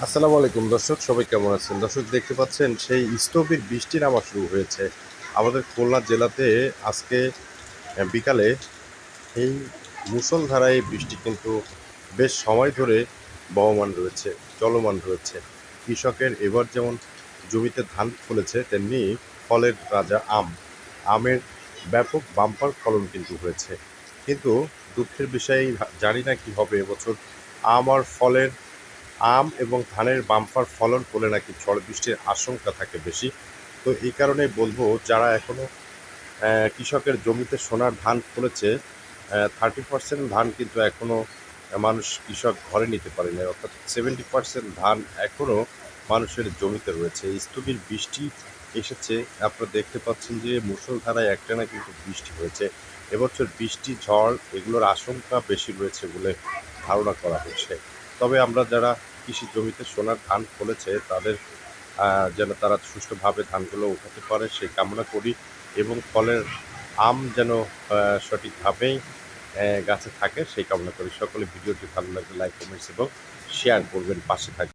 আসসালামু আলাইকুম দর্শক, সবাই কেমন আছেন? দর্শক, দেখতে পাচ্ছেন সেই স্থবির বৃষ্টি নামা শুরু হয়েছে আমাদের খুলনা জেলাতে। আজকে বিকালে এই মুষলধারায় বৃষ্টি কিন্তু বেশ সময় ধরে বহমান রয়েছে, চলমান রয়েছে। কৃষকের এবার যেমন জমিতে ধান ফলেছে, তেমনি ফলের রাজা আমের ব্যাপক বাম্পার ফলন কিন্তু হয়েছে। কিন্তু দুঃখের বিষয়, জানি না কি হবে এবছর। আম আর ফলের আম এবং ধানের বাম্পার ফলন হলে নাকি ঝড় বৃষ্টির আশঙ্কা থাকে বেশি। তো এই কারণে বলবো, যারা এখনও কৃষকের জমিতে সোনার ধান ফলেছে, 30% ধান কিন্তু এখনও কৃষক ঘরে নিতে পারে না, অর্থাৎ 70% ধান এখনও মানুষের জমিতে রয়েছে। এই স্থবির বৃষ্টি এসেছে, আপনারা দেখতে পাচ্ছেন যে মুষলধারায় একটানা কিন্তু বৃষ্টি হয়েছে। এবছর বৃষ্টি, ঝড় এগুলোর আশঙ্কা বেশি রয়েছে বলে ধারণা করা হচ্ছে। তবে আমরা যারা কৃষি জমিতে সোনার ধান ফলেছে, তাদের যেন তারা সুষ্ঠুভাবে ধানগুলো উঠাতে পারে সেই কামনা করি, এবং ফলের আম যেন সঠিকভাবেই গাছে থাকে সেই কামনা করি। সকলে ভিডিওটি ভালো লাগলে লাইক, কমেন্টস এবং শেয়ার করবেন, পাশে থাকবেন।